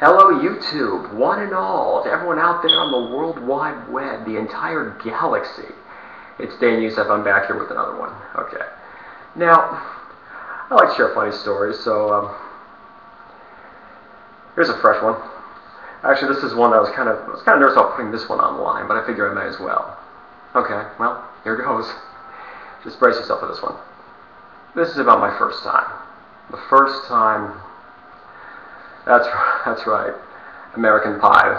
Hello YouTube, one and all, to everyone out there on the World Wide Web, the entire galaxy. It's Dane Youssef, I'm back here with another one. Okay. Now, I like to share funny stories, so here's a fresh one. Actually, this is one that I was kind of nervous about putting this one online, but I figure I may as well. Okay, well, here goes. Just brace yourself for this one. This is about my first time. The first time... That's right. American Pie.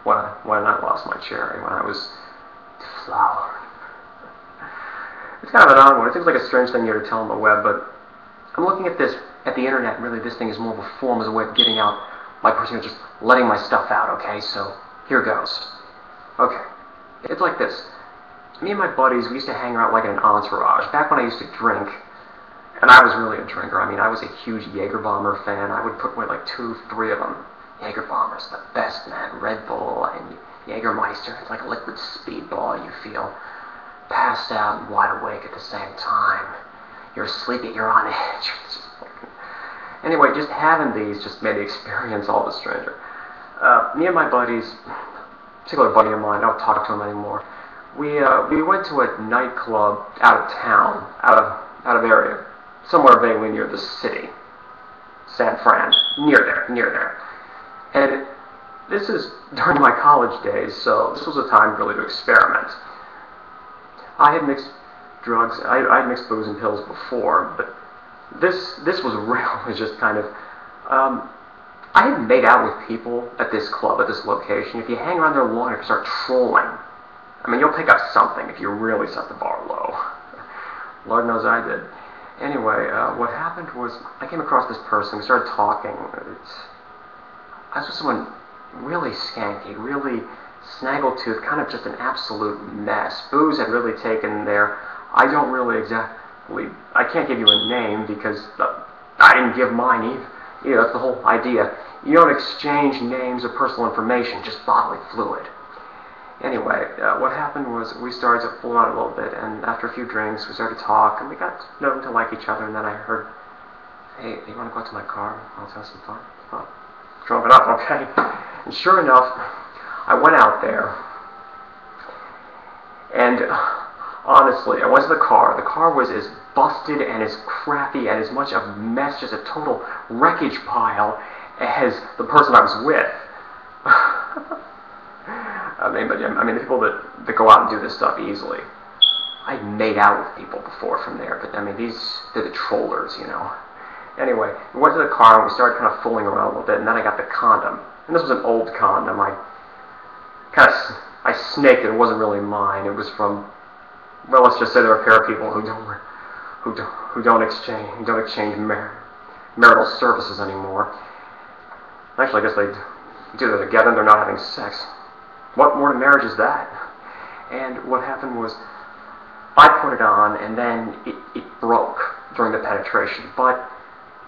When I lost my cherry, when I was deflowered. It's kind of an odd one. It seems like a strange thing here to tell on the web, but I'm looking at this, at the internet, and really this thing is more of a form, as a way of getting out my personal, just letting my stuff out, okay? So, here goes. Okay. It's like this. Me and my buddies, we used to hang around like in an entourage. Back when I used to drink, and I was really a drinker. I mean, I was a huge Jägerbomber fan. I would put away like 2, 3 of them. Jägerbombers, the best, man. Red Bull and Jägermeister. It's like a liquid speedball. You feel passed out and wide awake at the same time. You're asleep, yet you're on edge. Anyway, just having these just made the experience all the stranger. Me and my buddies, particular buddy of mine, I don't talk to him anymore. We went to a nightclub out of town, out of area. Somewhere vaguely near the city. San Fran. Near there. And this is during my college days, so this was a time really to experiment. I had mixed drugs, I had mixed booze and pills before, but this was real. It was just kind of... I had made out with people at this club, at this location. If you hang around there long, if you start trolling, I mean, you'll pick up something if you really set the bar low. Lord knows I did. Anyway, what happened was I came across this person. We started talking. I was with someone really skanky, really snaggletooth, kind of just an absolute mess. Booze had really taken there. I don't really exactly... I can't give you a name because I didn't give mine either. Yeah, that's the whole idea. You don't exchange names or personal information, just bodily fluid. Anyway, what happened was we started to pull out a little bit, and after a few drinks, we started to talk, and we got known to like each other, and then I heard, hey, you want to go out to my car? Let's have some fun. Oh, drunk enough, okay. And sure enough, I went out there, and honestly, I went to the car. The car was as busted and as crappy and as much a mess, just a total wreckage pile, as the person I was with. I mean, the people that go out and do this stuff easily. I'd made out with people before from there, but I mean, they're the trollers, you know. Anyway, we went to the car and we started kind of fooling around a little bit, and then I got the condom. And this was an old condom. I snaked it. It wasn't really mine. It was from, well, let's just say there are a pair of people who don't exchange marital services anymore. Actually, I guess they do that together and they're not having sex. What more to marriage is that? And what happened was, I put it on, and then it broke during the penetration. But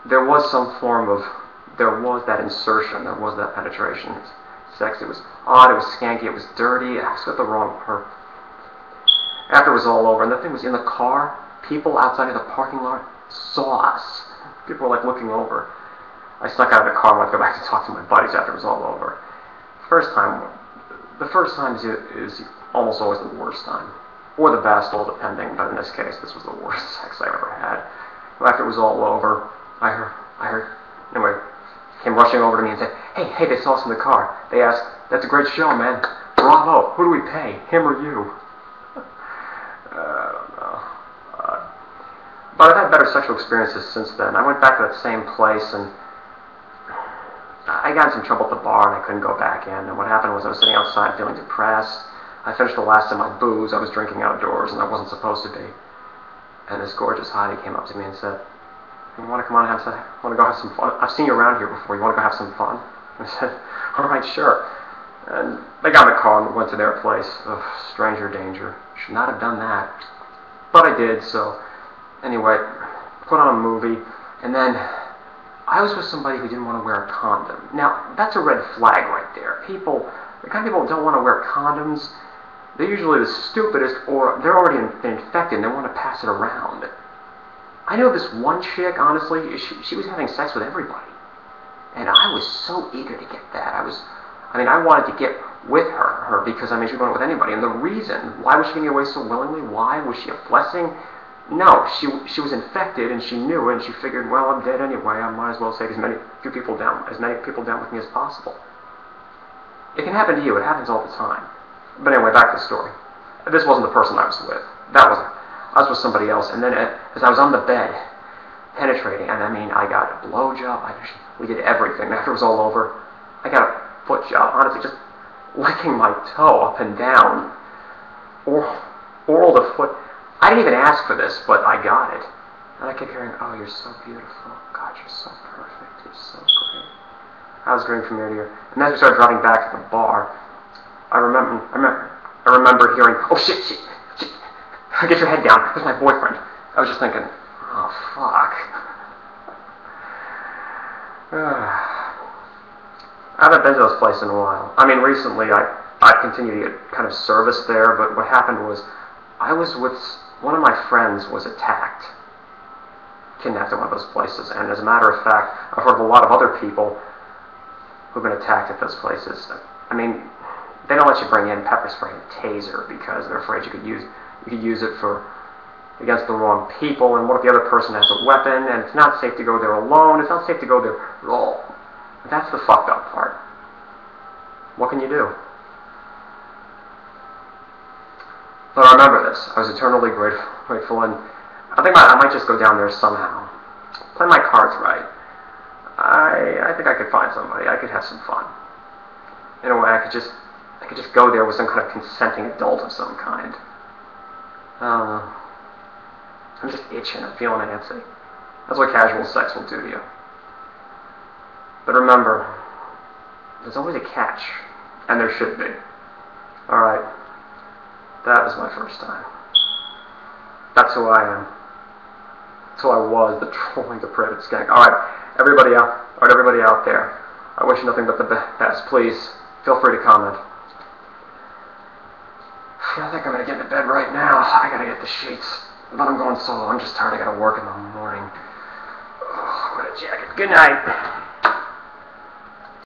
there was some form of, there was that insertion, there was that penetration. Sex, it was odd, it was skanky, it was dirty, I was with the wrong person. After it was all over, and the thing was in the car, people outside of the parking lot saw us. People were like looking over. I snuck out of the car and went to go back to talk to my buddies after it was all over. The first time is almost always the worst time. Or the best, all depending, but in this case, this was the worst sex I ever had. After it was all over, I heard, anyway, came rushing over to me and said, hey, they saw us in the car. They asked, that's a great show, man. Bravo. Who do we pay, him or you? I don't know. But I've had better sexual experiences since then. I went back to that same place, and I got in some trouble at the bar, and I couldn't go back in. And what happened was I was sitting outside feeling depressed. I finished the last of my booze. I was drinking outdoors, and I wasn't supposed to be. And this gorgeous hottie came up to me and said, you want to come on and want to go have some fun? I've seen you around here before. You want to go have some fun? And I said, all right, sure. And they got in the car and went to their place. Ugh, stranger danger. Should not have done that. But I did, so anyway, put on a movie, and then I was with somebody who didn't want to wear a condom. Now, that's a red flag right there. The kind of people who don't want to wear condoms, they're usually the stupidest, or they're already infected and they want to pass it around. I know this one chick, honestly, she was having sex with everybody. And I was so eager to get that. I wanted to get with her because, she was going with anybody. And the reason, why was she giving away so willingly? Why? Was she a blessing? No, she was infected, and she knew it, and she figured, well, I'm dead anyway. I might as well take as many people down with me as possible. It can happen to you. It happens all the time. But anyway, back to the story. This wasn't the person I was with. I was with somebody else. And then as I was on the bed, penetrating, and I got a blowjob. We did everything. After it was all over, I got a foot job. Honestly, just licking my toe up and down. Oral to foot. I didn't even ask for this, but I got it. And I kept hearing, oh, you're so beautiful. God, you're so perfect. You're so great. I was grinning from ear to ear. And as we started driving back to the bar, I remember hearing, oh, shit. Get your head down. There's my boyfriend. I was just thinking, oh, fuck. I haven't been to those places in a while. Recently I continued to get kind of service there, but what happened was I was with one of my friends was kidnapped at one of those places, and as a matter of fact, I've heard of a lot of other people who've been attacked at those places. They don't let you bring in pepper spray and taser because they're afraid you could use it against the wrong people, and what if the other person has a weapon, and it's not safe to go there alone, it's not safe to go there at all. That's the fucked up part. What can you do? But I remember this. I was eternally grateful, and I think I might just go down there somehow. Play my cards right. I think I could find somebody. I could have some fun. In a way, I could just go there with some kind of consenting adult of some kind. I don't know. I'm just itching. I'm feeling antsy. That's what casual sex will do to you. But remember, there's always a catch. And there should be. Alright. That was my first time. That's who I am. That's who I was, the trolling depraved skank. Alright, everybody out there. I wish you nothing but the best. Please, feel free to comment. I think I'm going to get into bed right now. I got to get the sheets. But I'm going solo. I'm just tired. I got to work in the morning. Oh, what a jacket. Good night.